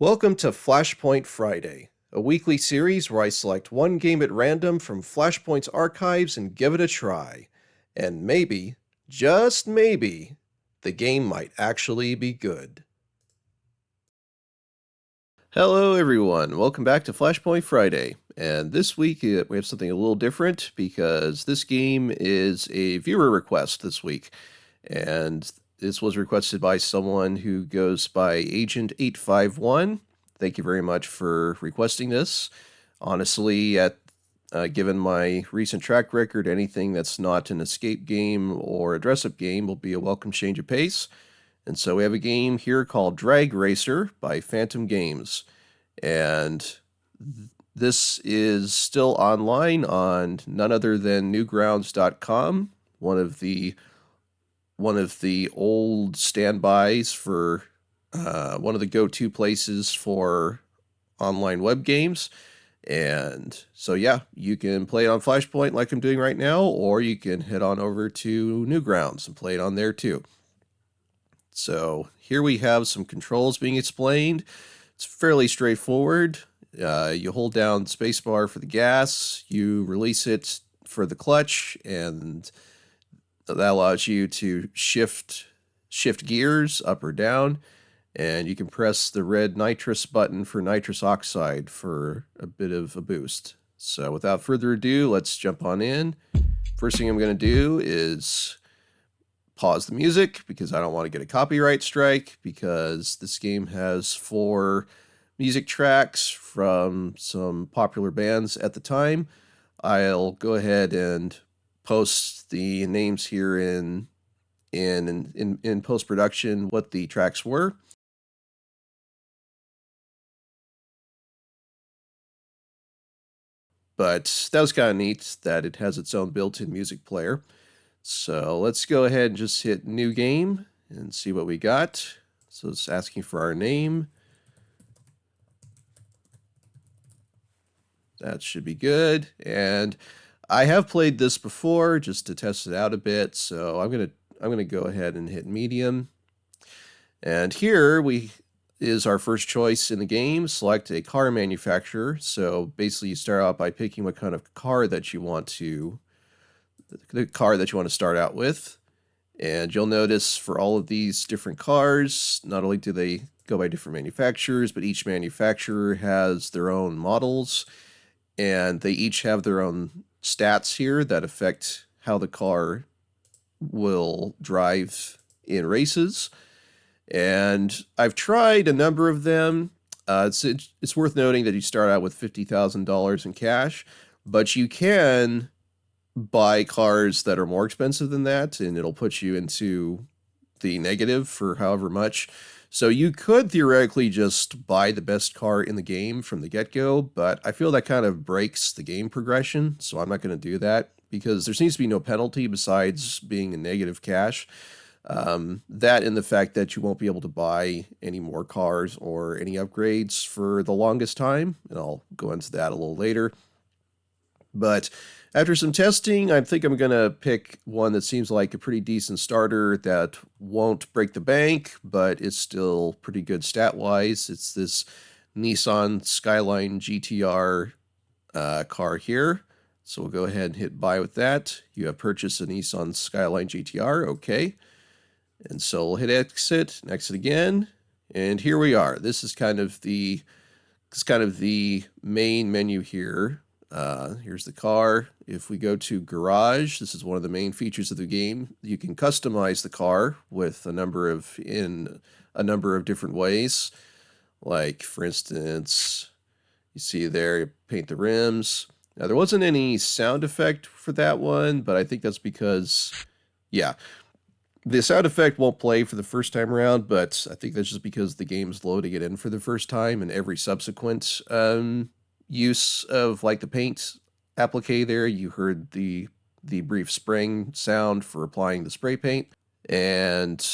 Welcome to Flashpoint Friday, a weekly series where I select one game at random from Flashpoint's archives and give it a try. And maybe, just maybe, the game might actually be good. Hello everyone, welcome back to Flashpoint Friday. And this week we have something a little different because this game is a viewer request this week. And this was requested by someone who goes by Agent851. Thank you very much for requesting this. Honestly, given my recent track record, anything that's not an escape game or a dress-up game will be a welcome change of pace. And so we have a game here called DragRacer by Phantom Games. And this is still online on none other than newgrounds.com, one of the old standbys for one of the go-to places for online web games. And so, yeah, you can play it on Flashpoint like I'm doing right now, or you can head on over to Newgrounds and play it on there too. So here we have some controls being explained. It's fairly straightforward. You hold down spacebar for the gas, you release it for the clutch, and that allows you to shift gears up or down, and you can press the red nitrous button for nitrous oxide for a bit of a boost. So without further ado, let's jump on in. First thing I'm going to do is pause the music because I don't want to get a copyright strike, because this game has 4 music tracks from some popular bands at the time. I'll go ahead and post the names here in post-production what the tracks were. But that was kind of neat that it has its own built-in music player. So let's go ahead and just hit new game and see what we got. So it's asking for our name. That should be good. And I have played this before just to test it out a bit, so I'm gonna go ahead and hit medium. And here is our first choice in the game. Select a car manufacturer. So basically, you start out by picking what kind of car that you want to start out with. And you'll notice for all of these different cars, not only do they go by different manufacturers, but each manufacturer has their own models, and they each have their own stats here that affect how the car will drive in races. And I've tried a number of them. It's worth noting that you start out with $50,000 in cash, but you can buy cars that are more expensive than that, and it'll put you into the negative for however much. So you could theoretically just buy the best car in the game from the get-go, but I feel that kind of breaks the game progression, so I'm not going to do that, because there seems to be no penalty besides being in negative cash. That and the fact that you won't be able to buy any more cars or any upgrades for the longest time, and I'll go into that a little later. But after some testing, I think I'm going to pick one that seems like a pretty decent starter that won't break the bank, but is still pretty good stat-wise. It's this Nissan Skyline GTR car here. So we'll go ahead and hit buy with that. You have purchased a Nissan Skyline GTR. Okay. And so we'll hit exit, and exit again. And here we are. This is kind of the main menu here. Here's the car. If we go to garage, this is one of the main features of the game. You can customize the car with a number of different ways. Like, for instance, you see there, you paint the rims. Now, there wasn't any sound effect for that one, but I think that's because, yeah, the sound effect won't play for the first time around, but I think that's just because the game's loading it in for the first time, and every subsequent use of like the paint applique there, you heard the brief spraying sound for applying the spray paint. And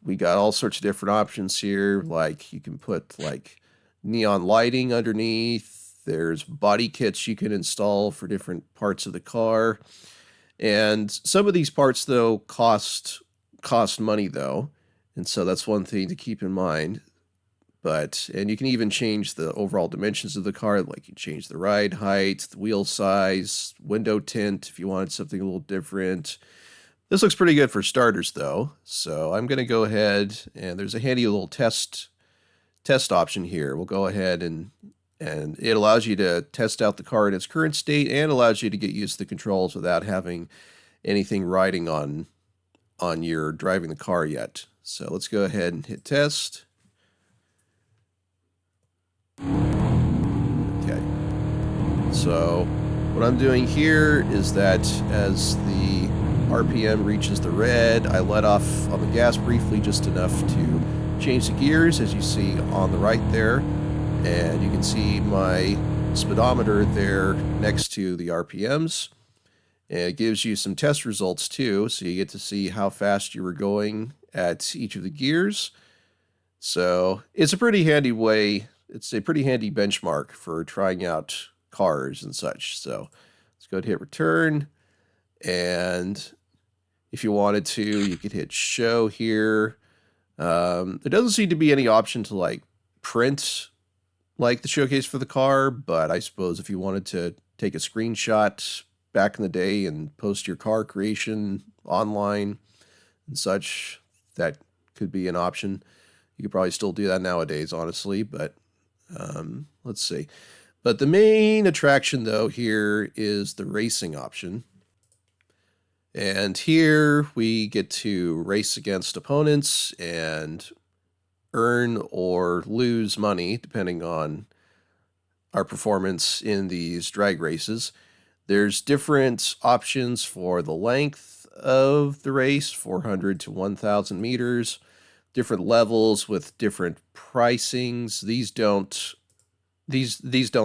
we got all sorts of different options here, like you can put like neon lighting underneath. There's body kits you can install for different parts of the car. And some of these parts, though, cost money, though. And so that's one thing to keep in mind. And you can even change the overall dimensions of the car, like you change the ride height, the wheel size, window tint if you wanted something a little different. This looks pretty good for starters though, so I'm going to go ahead, and there's a handy little test option here. We'll go ahead and it allows you to test out the car in its current state and allows you to get used to the controls without having anything riding on your driving the car yet. So let's go ahead and hit test. Okay. So what I'm doing here is that as the RPM reaches the red, I let off on the gas briefly, just enough to change the gears, as you see on the right there. And you can see my speedometer there next to the RPMs. And it gives you some test results too, so you get to see how fast you were going at each of the gears. So it's a pretty handy way, it's a pretty handy benchmark for trying out cars and such. So let's go ahead and hit return. And if you wanted to, you could hit show here. There doesn't seem to be any option to like print like the showcase for the car, but I suppose if you wanted to take a screenshot back in the day and post your car creation online and such, that could be an option. You could probably still do that nowadays, honestly, but let's see. But the main attraction though here is the racing option. And here we get to race against opponents and earn or lose money depending on our performance in these drag races. There's different options for the length of the race, 400 to 1,000 meters, different levels with different pricings. These don't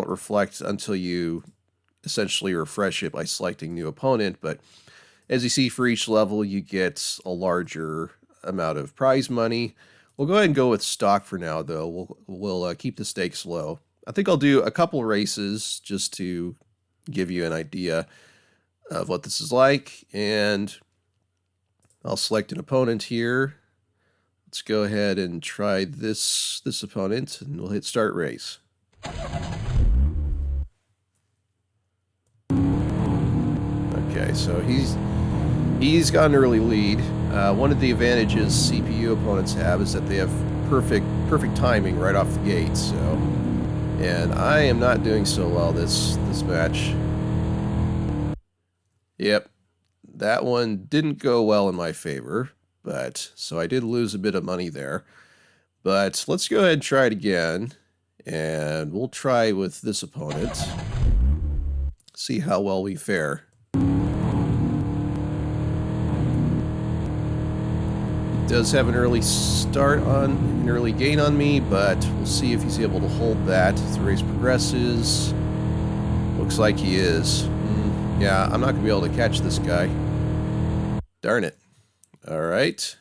reflect until you essentially refresh it by selecting new opponent, but as you see, for each level, you get a larger amount of prize money. We'll go ahead and go with stock for now, though. We'll keep the stakes low. I think I'll do a couple races just to give you an idea of what this is like. And I'll select an opponent here. Let's go ahead and try this opponent, and we'll hit start race. Okay, so he's got an early lead. One of the advantages CPU opponents have is that they have perfect timing right off the gate. So, and I am not doing so well this match. Yep, that one didn't go well in my favor, but so I did lose a bit of money there. But let's go ahead and try it again, and we'll try with this opponent. See how well we fare. Does have an early gain on me, but we'll see if he's able to hold that as the race progresses. Looks like he is. Yeah, I'm not gonna be able to catch this guy. Darn it. All right.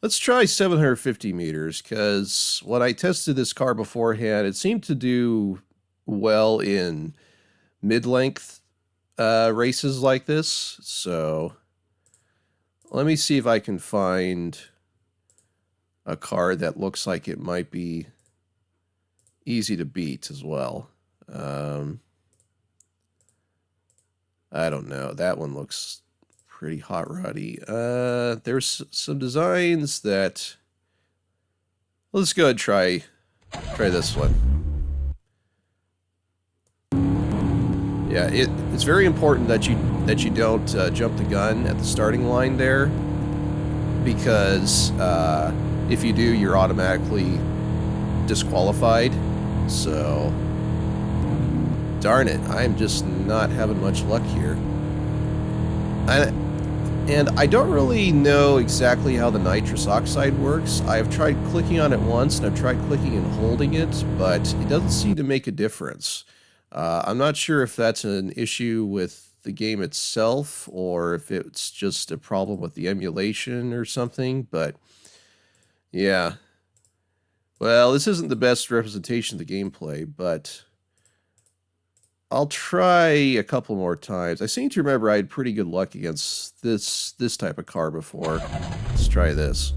Let's try 750 meters, because when I tested this car beforehand, it seemed to do well in mid-length races like this. So let me see if I can find a car that looks like it might be easy to beat as well. I don't know. That one looks pretty hot roddy. There's some designs that... Let's go ahead and try this one. Yeah, it's very important that you don't jump the gun at the starting line there, because if you do, you're automatically disqualified. So, darn it, I'm just not having much luck here. And I don't really know exactly how the nitrous oxide works. I've tried clicking on it once, and I've tried clicking and holding it, but it doesn't seem to make a difference. I'm not sure if that's an issue with the game itself, or if it's just a problem with the emulation or something, but yeah. Well, this isn't the best representation of the gameplay, but I'll try a couple more times. I seem to remember I had pretty good luck against this type of car before. Let's try this.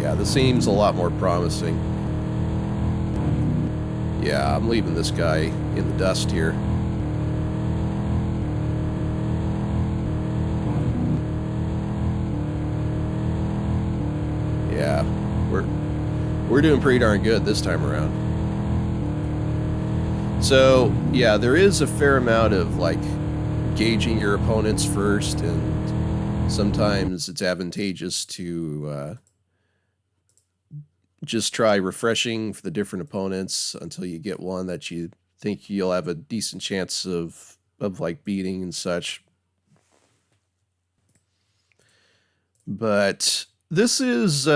Yeah, this seems a lot more promising. Yeah, I'm leaving this guy in the dust here. Yeah, we're doing pretty darn good this time around. So, yeah, there is a fair amount of, like, gauging your opponents first, and sometimes it's advantageous to just try refreshing for the different opponents until you get one that you think you'll have a decent chance of like beating and such. But this is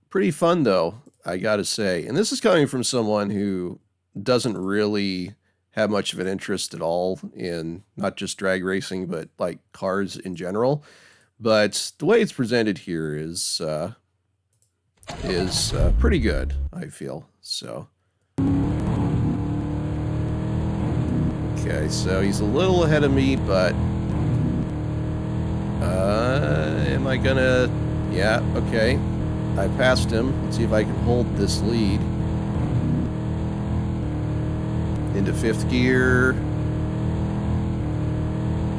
pretty fun though, I gotta say. And this is coming from someone who doesn't really have much of an interest at all in not just drag racing, but like cars in general. But the way it's presented here is pretty good, I feel. So, okay, so he's a little ahead of me, but am I gonna? Yeah, okay. I passed him. Let's see if I can hold this lead. Into fifth gear.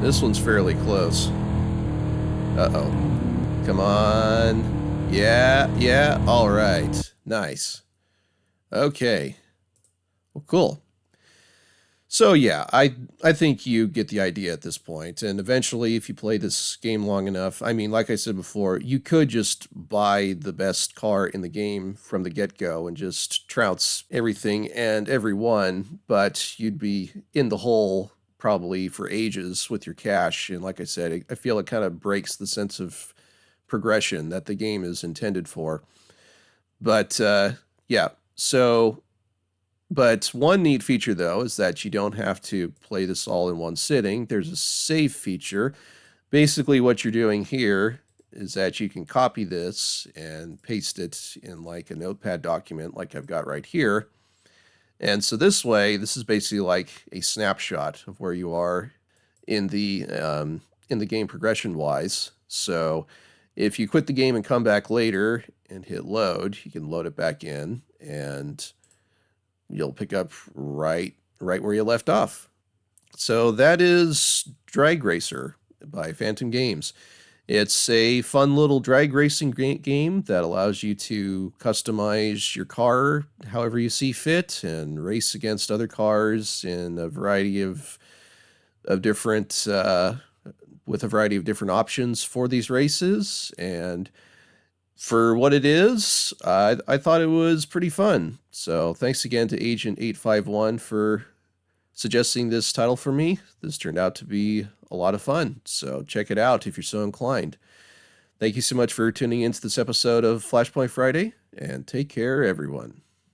This one's fairly close. Uh-oh. Come on. Yeah, all right. Nice. Okay. Well, cool. So yeah, I think you get the idea at this point. And eventually, if you play this game long enough, I mean, like I said before, you could just buy the best car in the game from the get-go and just trounce everything and everyone, but you'd be in the hole probably for ages with your cash. And like I said, I feel it kind of breaks the sense of progression that the game is intended for. But yeah, so... But one neat feature, though, is that you don't have to play this all in one sitting. There's a save feature. Basically, what you're doing here is that you can copy this and paste it in like a notepad document like I've got right here. And so this way, this is basically like a snapshot of where you are in the game progression-wise. So if you quit the game and come back later and hit load, you can load it back in, and you'll pick up right where you left off. So that is DragRacer by Phantom Games. It's a fun little drag racing game that allows you to customize your car however you see fit and race against other cars in a variety of different with a variety of different options for these races. And for what it is, I thought it was pretty fun. So thanks again to Agent 851 for suggesting this title for me. This turned out to be a lot of fun, so check it out if you're so inclined. Thank you so much for tuning into this episode of Flashpoint Friday, and take care, everyone.